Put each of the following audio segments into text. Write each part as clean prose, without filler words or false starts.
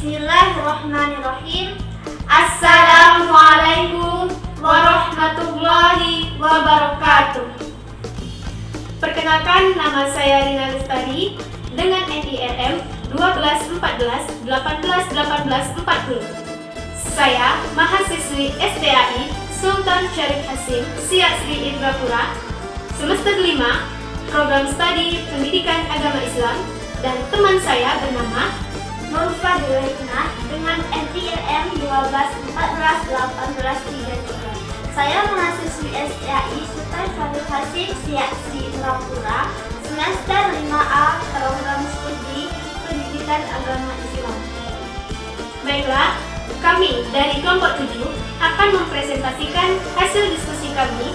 Bismillahirrahmanirrahim. Assalamualaikum warahmatullahi wabarakatuh. Perkenalkan, nama saya Rina Lestari dengan NIRM 1214181840. Saya mahasiswi STAI Sultan Syarif Hasim Siak-Sri Indrapura, semester 5, program studi Pendidikan Agama Islam, dan teman saya bernama Nurfa Dulaikna dengan NIRM 12141833. Saya mahasiswi STAI Sultan Syarif Hasim Siak-Sri Indrapura, semester 5A, program studi Pendidikan Agama Islam. Baiklah, kami dari kelompok 7 akan mempresentasikan hasil diskusi kami.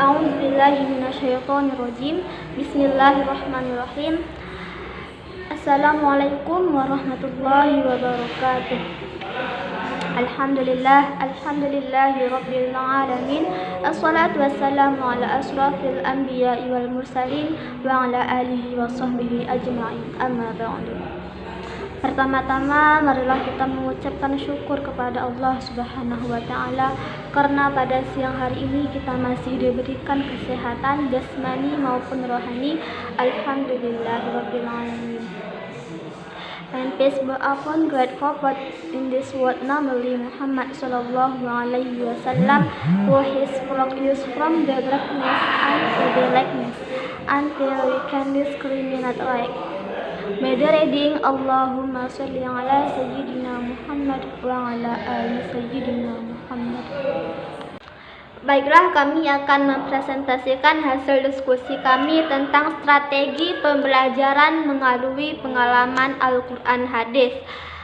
A'udzubillahiminasyaitonirrajim. Bismillahirrahmanirrahim. Assalamualaikum warahmatullahi wabarakatuh. Alhamdulillahi rabbil alamin. Assalatu wassalamu ala asrafil anbiya'i wal mursalin wa ala alihi wa sahbihi ajma'in. Amma ba'du. Pertama-tama marilah kita mengucapkan syukur kepada Allah Subhanahu wa Ta'ala karena pada siang hari ini kita masih diberikan kesehatan jasmani maupun rohani. Alhamdulillahirabbil alamin. And peace be upon great prophet in this world, namely Muhammad sallallahu alaihi wasallam, who is produced from the darkness unto the lightness, until we can discriminate right. May the reading Allahumma sholli ala sayyidina Muhammad wa ala ali sayyidina Muhammad. Baiklah, kami akan mempresentasikan hasil diskusi kami tentang strategi pembelajaran melalui pengalaman Al-Quran Hadis,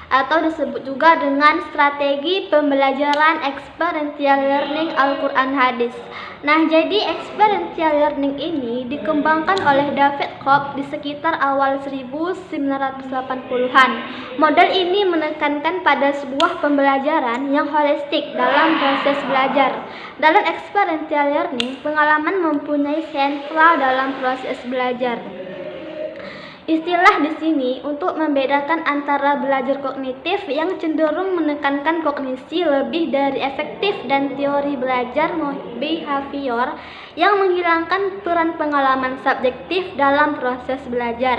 atau disebut juga dengan strategi pembelajaran experiential learning Al-Quran Hadis. Nah, jadi experiential learning ini dikembangkan oleh David Cope di sekitar awal 1980-an. Model ini menekankan pada sebuah pembelajaran yang holistik dalam proses belajar. Dalam experiential learning, pengalaman mempunyai sentral dalam proses belajar. Istilah di sini untuk membedakan antara belajar kognitif yang cenderung menekankan kognisi lebih dari efektif dan teori belajar behavior yang menghilangkan peran pengalaman subjektif dalam proses belajar.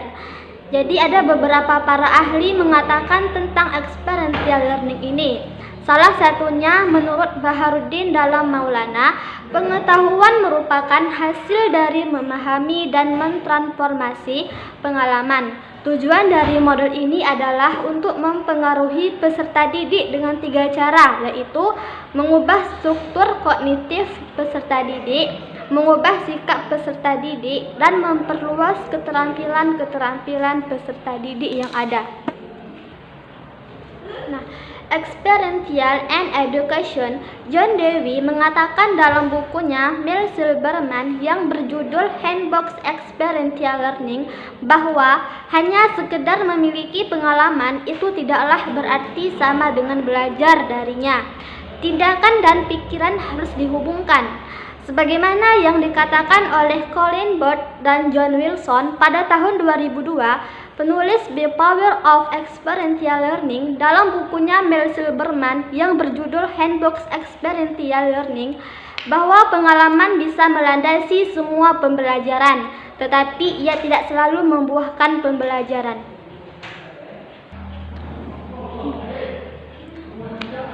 Jadi ada beberapa para ahli mengatakan tentang experiential learning ini. Salah satunya menurut Baharuddin dalam Maulana, pengetahuan merupakan hasil dari memahami dan mentransformasi pengalaman. Tujuan dari model ini adalah untuk mempengaruhi peserta didik dengan 3 cara, yaitu mengubah struktur kognitif peserta didik, mengubah sikap peserta didik, dan memperluas keterampilan-keterampilan peserta didik yang ada. Nah, Experiential and Education, John Dewey mengatakan dalam bukunya Mill Silberman yang berjudul Handbook Experiential Learning bahwa hanya sekedar memiliki pengalaman itu tidaklah berarti sama dengan belajar darinya. Tindakan dan pikiran harus dihubungkan. Sebagaimana yang dikatakan oleh Colin Burt dan John Wilson pada tahun 2002, penulis The Power of Experiential Learning dalam bukunya Mill Silberman yang berjudul Handbook Experiential Learning, bahwa pengalaman bisa melandasi semua pembelajaran, tetapi ia tidak selalu membuahkan pembelajaran.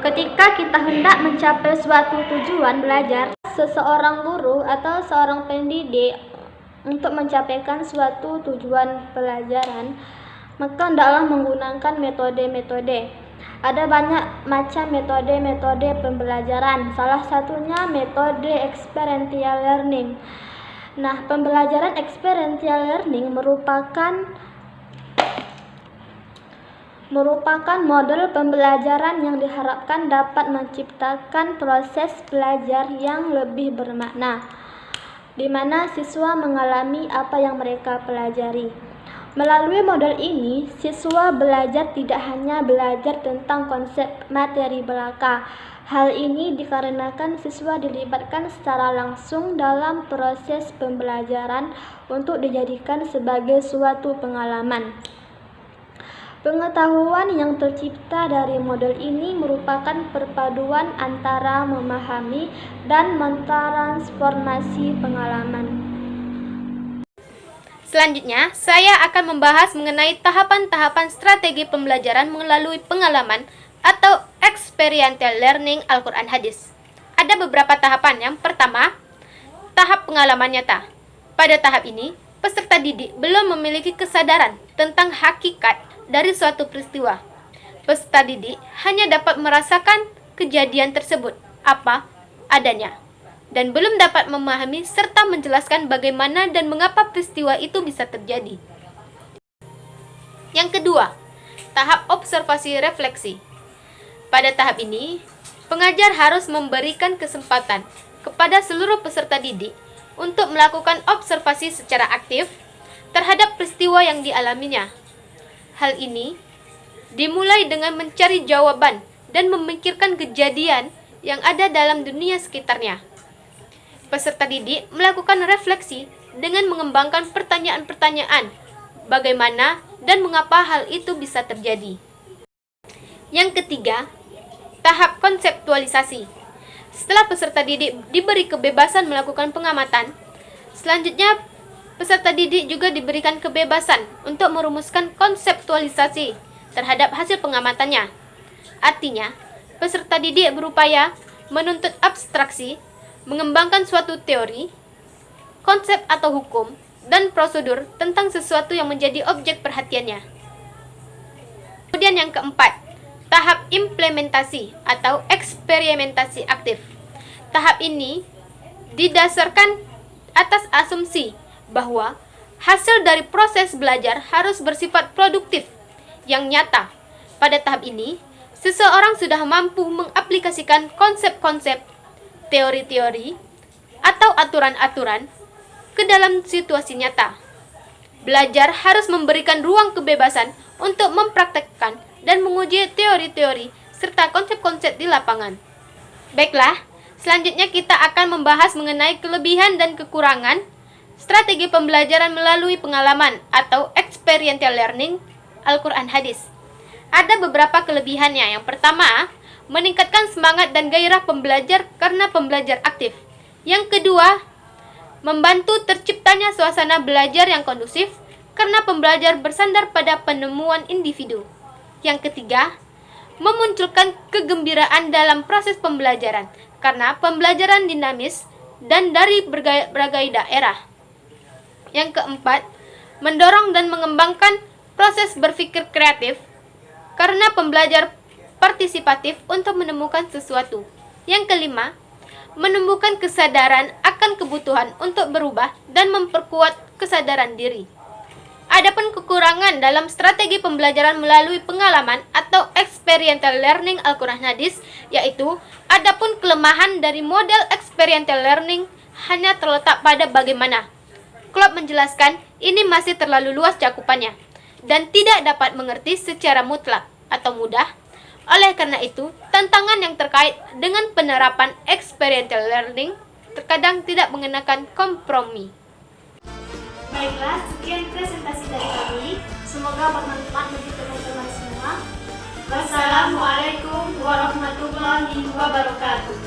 Ketika kita hendak mencapai suatu tujuan belajar, seseorang guru atau seorang pendidik untuk mencapaikan suatu tujuan pelajaran, maka hendaklah menggunakan metode-metode. Ada banyak macam metode-metode pembelajaran, salah satunya metode experiential learning. Nah, pembelajaran experiential learning merupakan model pembelajaran yang diharapkan dapat menciptakan proses belajar yang lebih bermakna, di mana siswa mengalami apa yang mereka pelajari. Melalui model ini, siswa belajar tidak hanya belajar tentang konsep materi belaka, Hal ini dikarenakan siswa dilibatkan secara langsung dalam proses pembelajaran untuk dijadikan sebagai suatu pengalaman. Pengetahuan yang tercipta dari model ini merupakan perpaduan antara memahami dan mentransformasi pengalaman. Selanjutnya, saya akan membahas mengenai tahapan-tahapan strategi pembelajaran melalui pengalaman atau experiential learning Al-Quran Hadis. Ada beberapa tahapan. Yang pertama, tahap pengalaman nyata. Pada tahap ini, peserta didik belum memiliki kesadaran tentang hakikat dari suatu peristiwa. Peserta didik hanya dapat merasakan kejadian tersebut apa adanya dan belum dapat memahami serta menjelaskan bagaimana dan mengapa peristiwa itu bisa terjadi. Yang kedua, tahap observasi refleksi. Pada tahap ini, pengajar harus memberikan kesempatan kepada seluruh peserta didik untuk melakukan observasi secara aktif terhadap peristiwa yang dialaminya. Hal ini dimulai dengan mencari jawaban dan memikirkan kejadian yang ada dalam dunia sekitarnya. Peserta didik melakukan refleksi dengan mengembangkan pertanyaan-pertanyaan bagaimana dan mengapa hal itu bisa terjadi. Yang ketiga, tahap konseptualisasi. Setelah peserta didik diberi kebebasan melakukan pengamatan, selanjutnya peserta didik juga diberikan kebebasan untuk merumuskan konseptualisasi terhadap hasil pengamatannya. Artinya, peserta didik berupaya menuntut abstraksi, mengembangkan suatu teori, konsep atau hukum, dan prosedur tentang sesuatu yang menjadi objek perhatiannya. Kemudian yang keempat, tahap implementasi atau eksperimentasi aktif. Tahap ini didasarkan atas asumsi bahwa hasil dari proses belajar harus bersifat produktif yang nyata. Pada tahap ini, seseorang sudah mampu mengaplikasikan konsep-konsep, teori-teori, atau aturan-aturan ke dalam situasi nyata. Belajar harus memberikan ruang kebebasan untuk mempraktekkan dan menguji teori-teori serta konsep-konsep di lapangan. Baiklah, selanjutnya kita akan membahas mengenai kelebihan dan kekurangan strategi pembelajaran melalui pengalaman atau experiential learning Al-Quran Hadis. Ada beberapa kelebihannya. Yang pertama, meningkatkan semangat dan gairah pembelajar karena pembelajar aktif. Yang kedua, membantu terciptanya suasana belajar yang kondusif karena pembelajar bersandar pada penemuan individu. Yang ketiga, memunculkan kegembiraan dalam proses pembelajaran karena pembelajaran dinamis dan dari berbagai daerah. Yang keempat, mendorong dan mengembangkan proses berpikir kreatif karena pembelajar partisipatif untuk menemukan sesuatu. Yang kelima, menumbuhkan kesadaran akan kebutuhan untuk berubah dan memperkuat kesadaran diri. Adapun kekurangan dalam strategi pembelajaran melalui pengalaman atau experiential learning Al-Quran Hadis, yaitu adapun kelemahan dari model experiential learning hanya terletak pada bagaimana. Klopp menjelaskan ini masih terlalu luas cakupannya dan tidak dapat mengerti secara mutlak atau mudah. Oleh karena itu, tantangan yang terkait dengan penerapan experiential learning terkadang tidak mengenakan kompromi. Baiklah, sekian presentasi dari kami. Semoga bermanfaat bagi teman-teman semua. Wassalamualaikum warahmatullahi wabarakatuh.